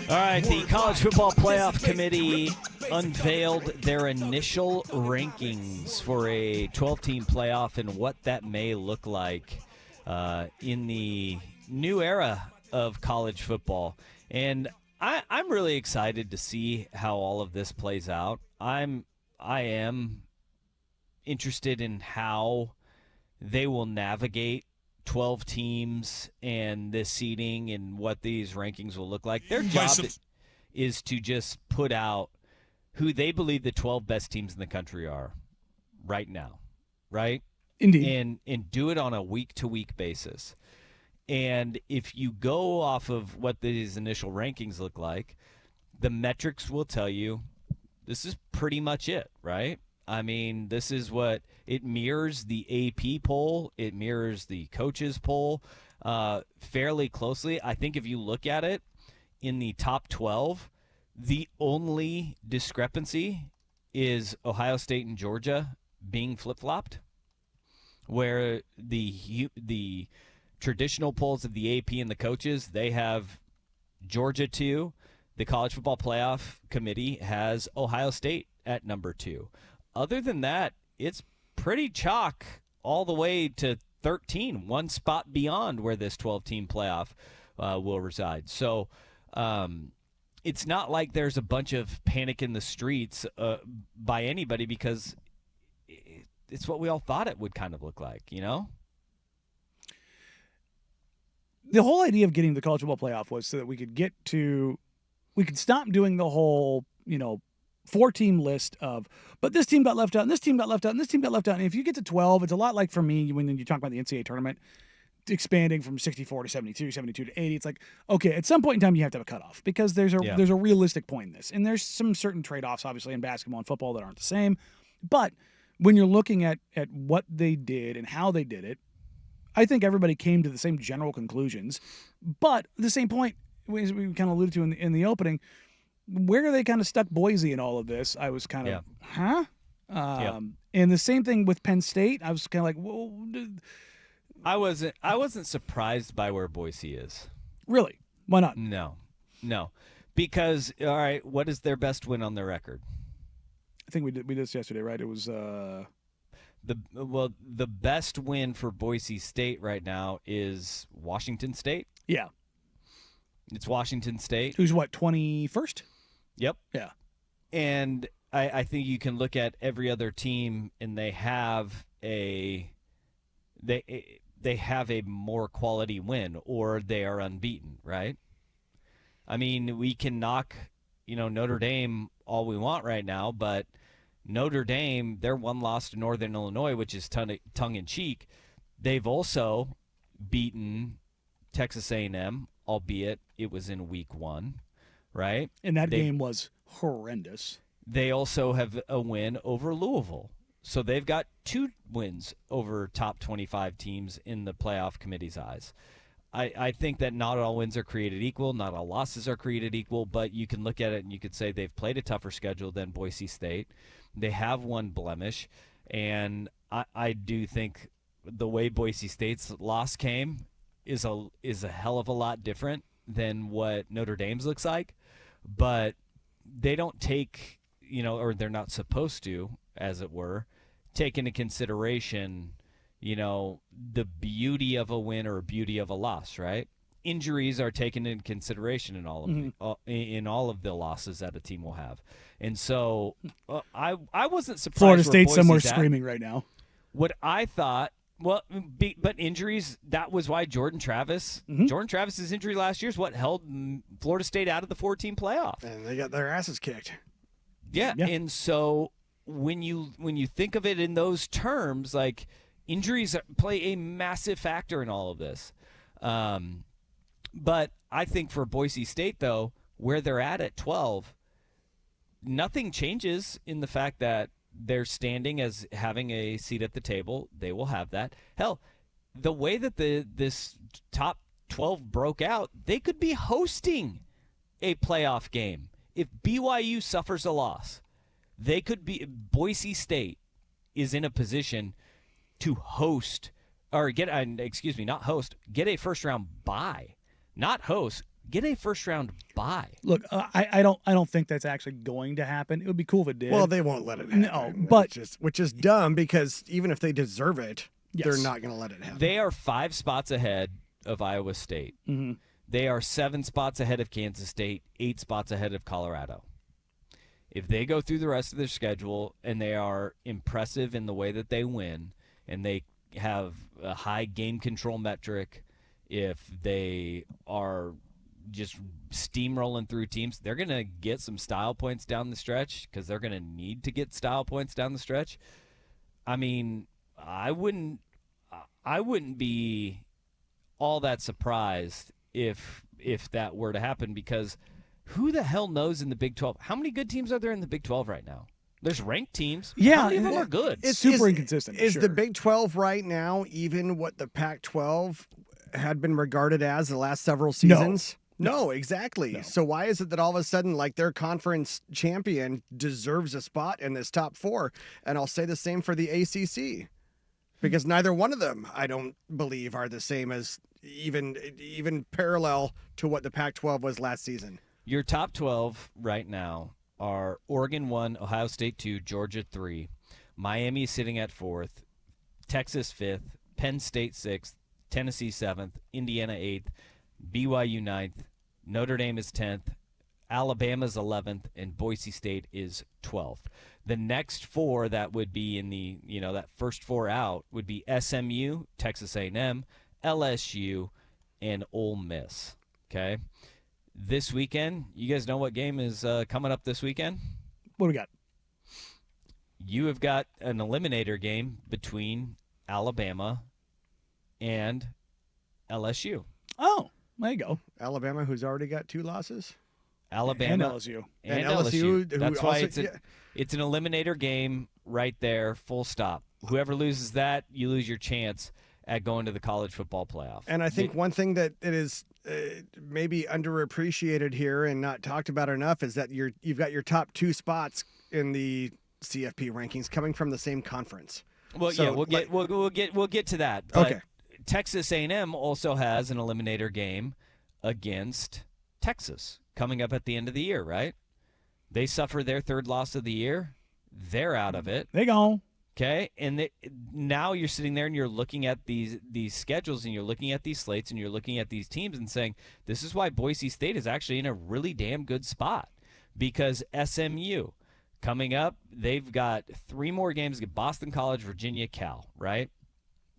All right, the College Football Playoff Committee unveiled their initial rankings for a 12-team playoff and what that may look like in the new era of college football. And I'm really excited to see how all of this plays out. I am interested in how they will navigate 12 teams and this seeding and what these rankings will look like. Their job is to just put out who they believe the 12 best teams in the country are right now, right? Indeed. And do it on a week-to-week basis. And if you go off of what these initial rankings look like, the metrics will tell you this is pretty much it, right? I mean, this is what it mirrors the AP poll. It mirrors the coaches poll fairly closely. I think if you look at it in the top 12, the only discrepancy is Ohio State and Georgia being flip-flopped, where the traditional polls of the AP and the coaches, they have Georgia 2. The College Football Playoff Committee has Ohio State at number 2. Other than that, it's pretty chalk all the way to 13, one spot beyond where this 12-team playoff will reside. So it's not like there's a bunch of panic in the streets by anybody, because it's what we all thought it would kind of look like, you know? The whole idea of getting the college football playoff was so that we could stop doing the whole, 4-team list of, but this team got left out, and this team got left out, and this team got left out. And if you get to 12, it's a lot like for me when you talk about the NCAA tournament, expanding from 64 to 72, 72 to 80. It's like, okay, at some point in time you have to have a cutoff, because there's a realistic point in this. And there's some certain trade-offs, obviously, in basketball and football that aren't the same. But when you're looking at what they did and how they did it, I think everybody came to the same general conclusions. But at the same point, as we kind of alluded to in the opening, where they kind of stuck Boise in all of this, I was kind of, huh? And the same thing with Penn State. I was kind of like, whoa. I wasn't surprised by where Boise is. Really? Why not? No. Because, all right, what is their best win on their record? I think we did this yesterday, right? It was the best win for Boise State right now is Washington State. Yeah. It's Washington State. Who's what, 21st? Yep. Yeah. And I think you can look at every other team, and they have a more quality win, or they are unbeaten, right? I mean, we can knock, Notre Dame all we want right now, but Notre Dame, their one loss to Northern Illinois, which is tongue-in-cheek, they've also beaten Texas A&M, albeit it was in week 1, right? And that game was horrendous. They also have a win over Louisville. So they've got 2 wins over top 25 teams in the playoff committee's eyes. I think that not all wins are created equal, not all losses are created equal, but you can look at it and you could say they've played a tougher schedule than Boise State. They have one blemish, and I do think the way Boise State's loss came is a hell of a lot different than what Notre Dame's looks like, but they don't take, or they're not supposed to, as it were, take into consideration, the beauty of a win or beauty of a loss, right? Injuries are taken into consideration in all of the losses that a team will have, and so I wasn't surprised. Florida State Boise's somewhere at. screaming right now. What I thought. Well, but injuries, that was why Jordan Travis's injury last year is what held Florida State out of the 14 playoff. And they got their asses kicked. Yeah. And so when you think of it in those terms, like, injuries play a massive factor in all of this. But I think for Boise State, though, where they're at 12, nothing changes in the fact that they're standing as having a seat at the table. They will have that. Hell, the way that this top 12 broke out, they could be hosting a playoff game. If BYU suffers a loss, Boise State is in a position to host, or get a first round bye. Not host, get a first-round bye. Look, I don't think that's actually going to happen. It would be cool if it did. Well, they won't let it happen. No, but which is dumb because even if they deserve it, they're Yes. not going to let it happen. They are 5 spots ahead of Iowa State. Mm-hmm. They are 7 spots ahead of Kansas State, 8 spots ahead of Colorado. If they go through the rest of their schedule and they are impressive in the way that they win and they have a high game control metric, if they are just steamrolling through teams, they're going to get some style points down the stretch because they're going to need to get style points down the stretch. I mean, I wouldn't be all that surprised if that were to happen, because who the hell knows in the Big 12? How many good teams are there in the Big 12 right now? There's ranked teams. Yeah, How many of them are good? It's super inconsistent. Is sure. the Big 12 right now even what the Pac-12 had been regarded as the last several seasons? No, exactly. No. So why is it that all of a sudden, like, their conference champion deserves a spot in this top 4? And I'll say the same for the ACC, because neither one of them, I don't believe, are the same as even parallel to what the Pac-12 was last season. Your top 12 right now are Oregon 1, Ohio State 2, Georgia 3, Miami sitting at 4th, Texas 5th, Penn State 6th, Tennessee 7th, Indiana 8th, BYU 9th, Notre Dame is 10th, Alabama's 11th, and Boise State is 12th. The next 4 that would be in the, that first 4 out would be SMU, Texas A&M, LSU, and Ole Miss. Okay? This weekend, you guys know what game is coming up this weekend? What do we got? You have got an eliminator game between Alabama and LSU. Oh, there you go. Alabama, who's already got 2 losses. Alabama And LSU. and And LSU, who That's why also- it's an eliminator game right there, full stop. Whoever loses that, you lose your chance at going to the college football playoff. And I think one thing that it is maybe underappreciated here and not talked about enough is that you've got your top 2 spots in the CFP rankings coming from the same conference. Well, So, yeah, we'll get to that. But Okay. Texas A&M also has an eliminator game against Texas coming up at the end of the year, right? They suffer their 3rd loss of the year. They're out of it. They go. Okay, and now you're sitting there and you're looking at these schedules and you're looking at these slates and you're looking at these teams and saying, this is why Boise State is actually in a really damn good spot, because SMU coming up, they've got 3 more games: Boston College, Virginia, Cal, right?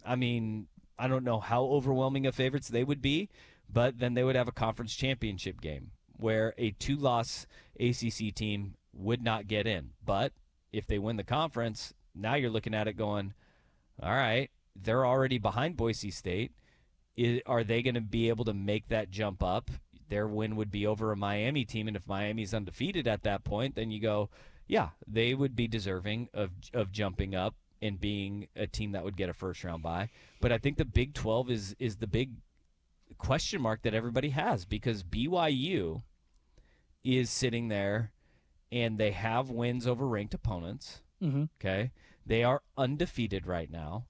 I mean, I don't know how overwhelming of favorites they would be, but then they would have a conference championship game where a 2-loss ACC team would not get in. But if they win the conference, now you're looking at it going, all right, they're already behind Boise State. Are they going to be able to make that jump up? Their win would be over a Miami team, and if Miami's undefeated at that point, then you go, yeah, they would be deserving of jumping up and being a team that would get a first-round bye. But I think the Big 12 is the big question mark that everybody has, because BYU is sitting there, and they have wins over ranked opponents. Mm-hmm. Okay, they are undefeated right now,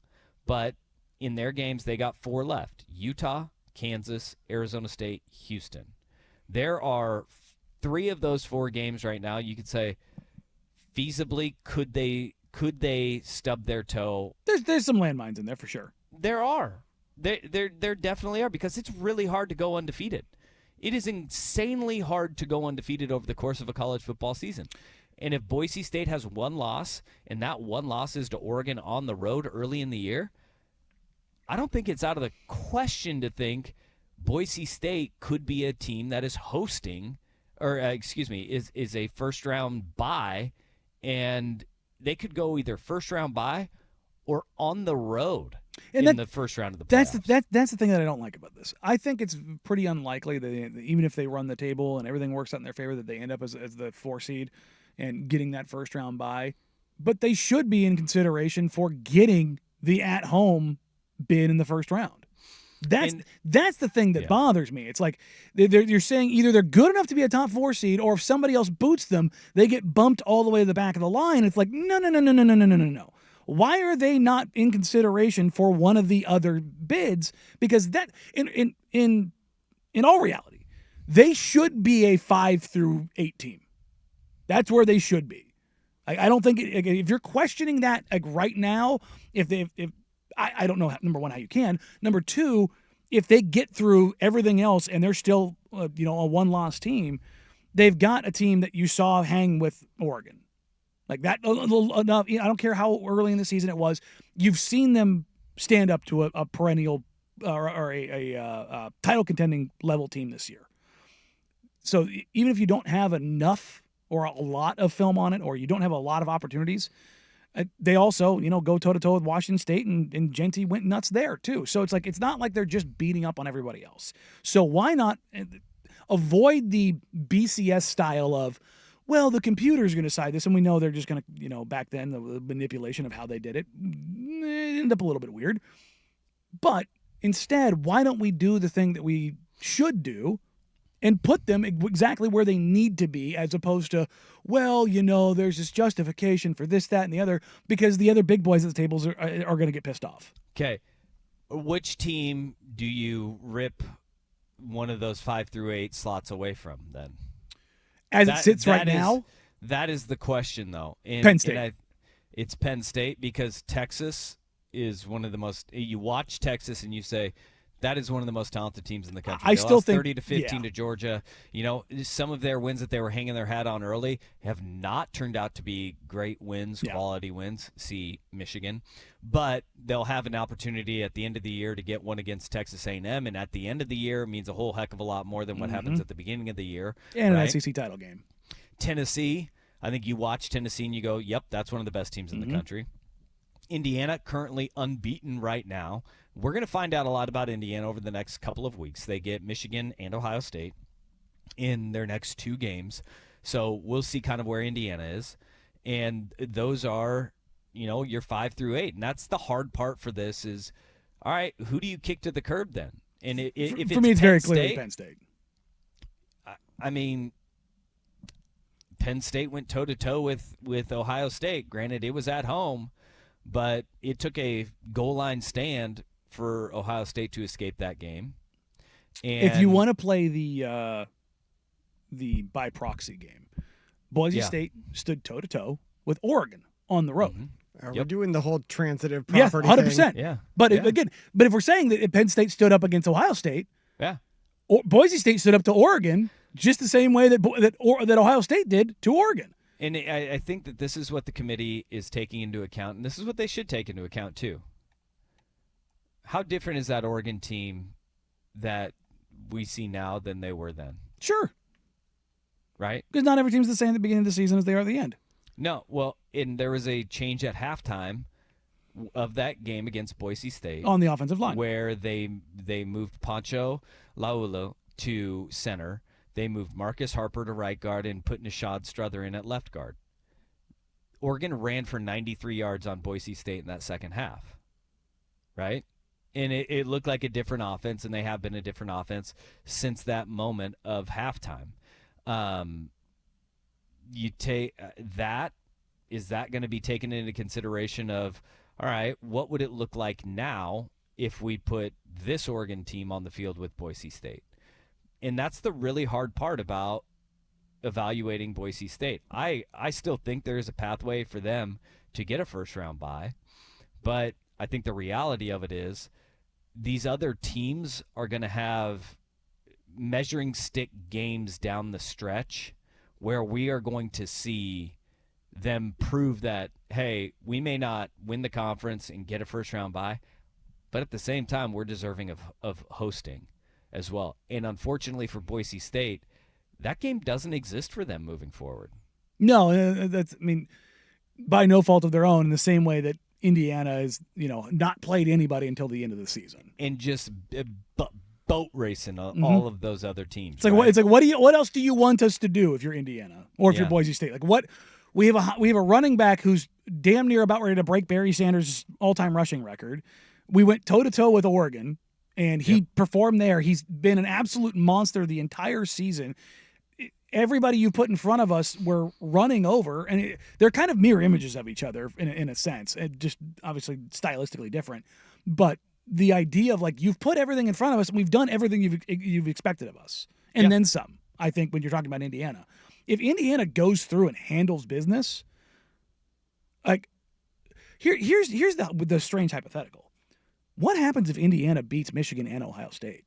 but in their games they got 4 left: Utah, Kansas, Arizona State, Houston. There are 3 of those 4 games right now. You could say, feasibly, could they stub their toe? There's some landmines in there for sure. There are. There definitely are, because it's really hard to go undefeated. It is insanely hard to go undefeated over the course of a college football season. And if Boise State has 1 loss, and that 1 loss is to Oregon on the road early in the year, I don't think it's out of the question to think Boise State could be a team that is hosting, or is a first-round bye, and they could go either first-round bye or on the road in the first round of the playoffs. That's the thing that I don't like about this. I think it's pretty unlikely that even if they run the table and everything works out in their favor, that they end up as the 4 seed and getting that first round bye. But they should be in consideration for getting the at-home bid in the first round. That's the thing that bothers me. It's like you're saying either they're good enough to be a top 4 seed, or if somebody else boots them, they get bumped all the way to the back of the line. It's like, no. Why are they not in consideration for one of the other bids? Because that, in all reality, they should be a 5-8 team. That's where they should be. I don't think if you're questioning that like right now, I don't know, number one, how you can. Number two, if they get through everything else and they're still a one-loss team, they've got a team that you saw hang with Oregon. Like that, enough. I don't care how early in the season it was. You've seen them stand up to a perennial or a title contending level team this year. So even if you don't have enough or a lot of film on it, or you don't have a lot of opportunities, they also, go toe-to-toe with Washington State, and Genty went nuts there too. So it's like, it's not like they're just beating up on everybody else. So why not avoid the BCS style of, well, the computer's going to decide this, and we know they're just going to, back then, the manipulation of how they did it ended up a little bit weird. But instead, why don't we do the thing that we should do and put them exactly where they need to be, as opposed to, well, there's this justification for this, that, and the other, because the other big boys at the tables are going to get pissed off. Okay. Which team do you rip one of those 5-8 slots away from then? As it sits right now? That is the question, though. Penn State. It's Penn State, because Texas is one of the most – you watch Texas and you say – that is one of the most talented teams in the country. I still think 30-15 to Georgia. Some of their wins that they were hanging their hat on early have not turned out to be great wins, quality wins. See Michigan, but they'll have an opportunity at the end of the year to get one against Texas A&M, and at the end of the year means a whole heck of a lot more than what happens at the beginning of the year. And right? an SEC title game. Tennessee, I think you watch Tennessee and you go, "Yep, that's one of the best teams in the country." Indiana, currently unbeaten right now. We're going to find out a lot about Indiana over the next couple of weeks. They get Michigan and Ohio State in their next two games. So we'll see kind of where Indiana is. And those are, your 5-8. And that's the hard part for this is, all right, who do you kick to the curb then? And if for me, it's very clearly Penn State. I mean, Penn State went toe-to-toe with Ohio State. Granted, it was at home, but it took a goal line stand for Ohio State to escape that game. And if you want to play the by proxy game, Boise State stood toe-to-toe with Oregon on the road. We're doing the whole transitive property 100%. thing. Yeah. But if we're saying that Penn State stood up against Ohio State, Boise State stood up to Oregon just the same way that Ohio State did to Oregon. And I think that this is what the committee is taking into account, and this is what they should take into account too. How different is that Oregon team that we see now than they were then? Sure. Right? Because not every team's the same at the beginning of the season as they are at the end. No. Well, and there was a change at halftime of that game against Boise State. On the offensive line. Where they moved Pancho Laulu to center. They moved Marcus Harper to right guard and put Nishad Strother in at left guard. Oregon ran for 93 yards on Boise State in that second half. Right? And it looked like a different offense, and they have been a different offense since that moment of halftime. You take that. Is that going to be taken into consideration of, all right, what would it look like now if we put this Oregon team on the field with Boise State? And that's the really hard part about evaluating Boise State. I still think there is a pathway for them to get a first-round bye, but I think the reality of it is these other teams are going to have measuring stick games down the stretch where we are going to see them prove that, hey, we may not win the conference and get a first-round bye, but at the same time, we're deserving of hosting as well. And unfortunately for Boise State, that game doesn't exist for them moving forward. No, by no fault of their own, in the same way that Indiana is, not played anybody until the end of the season. And just boat racing all of those other teams. It's like, right? what else do you want us to do if you're Indiana or if you're Boise State? Like what? We have a running back who's damn near about ready to break Barry Sanders' all-time rushing record. We went toe-to-toe with Oregon, and he performed there. He's been an absolute monster the entire season. Everybody you put in front of us, we're running over, and they're kind of mirror images of each other in a sense, and just obviously stylistically different. But the idea of, like, you've put everything in front of us, and we've done everything you've expected of us. and Yeah. then some. I think when you're talking about Indiana, if Indiana goes through and handles business, like here's the strange hypothetical. What happens if Indiana beats Michigan and Ohio State?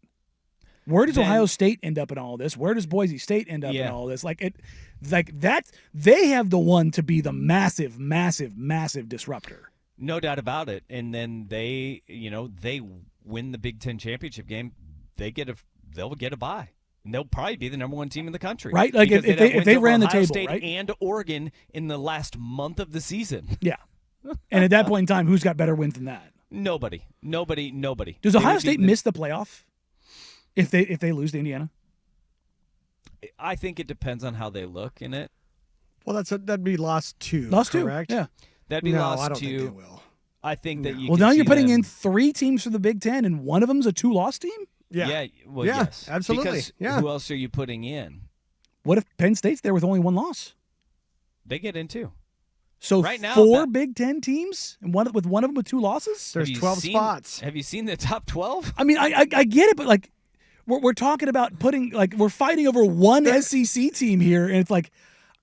Where does Then- Ohio State end up in all this? Where does Boise State end up in Yeah. all this? Like that they have the one to be the massive, massive, massive disruptor. No doubt about it. And then they win the Big Ten championship game. They'll get a bye. And they'll probably be the number one team in the country. Right? Like Because if they'd have they wins over ran the Ohio table, State right? and Oregon in the last month of the season. Yeah. And at that point in time, who's got better wins than that? Nobody. Does They Ohio would be State miss the playoff if they lose to Indiana? I think it depends on how they look in it. Well, that'd be lost two. Lost two. correct? Yeah. That'd be No, lost I don't think they to. will. I think that you. Well, can now see you're putting them- in 3 teams for the Big Ten, and one of them's a 2-loss team. Yeah. Well, Yeah, yes, absolutely. Because Yeah. who else are you putting in? What if Penn State's there with only 1 loss? They get in too. So Right now, 4 that- Big Ten teams, and one of them with 2 losses. There's Have you 12 seen- spots. Have you seen the top 12? I mean, I get it, but like we're talking about putting like we're fighting over one SEC team here, and it's like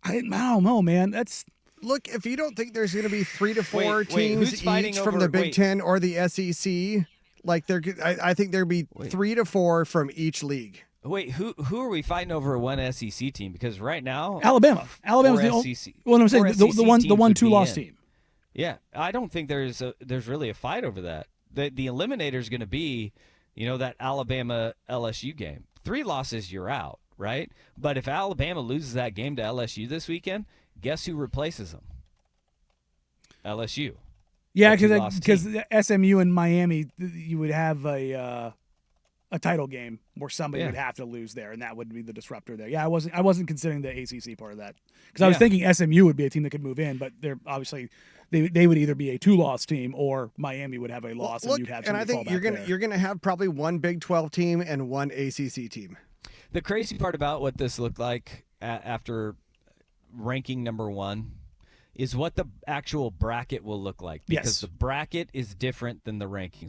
I don't know, man. That's Look, if you don't think there's going to be 3 to 4 Wait, teams who's fighting each from over- the Big wait. Ten or the SEC, like I think there'd be Wait. 3 to 4 from each league. Wait, who are we fighting over one SEC team? Because right now, Alabama. Alabama's the only. SEC. Well, I'm saying Four the SEC one teams would be 2-loss in. team. Yeah, I don't think there's really a fight over that. The eliminator is going to be, that Alabama LSU game. 3 losses, you're out, right? But if Alabama loses that game to LSU this weekend, guess who replaces them? LSU. Yeah, The 2-loss because team. SMU and Miami, you would have a title game where somebody Yeah. would have to lose there, and that would be the disruptor there. Yeah, I wasn't considering the ACC part of that because I was Yeah. thinking SMU would be a team that could move in, but they're obviously they would either be a 2-loss team or Miami would have a loss, Look, and you'd have and I somebody think fall you're back gonna there. you're gonna have probably one Big 12 team and one ACC team. The crazy part about what this looked like after ranking number 1 is what the actual bracket will look like, because Yes. the bracket is different than the rankings.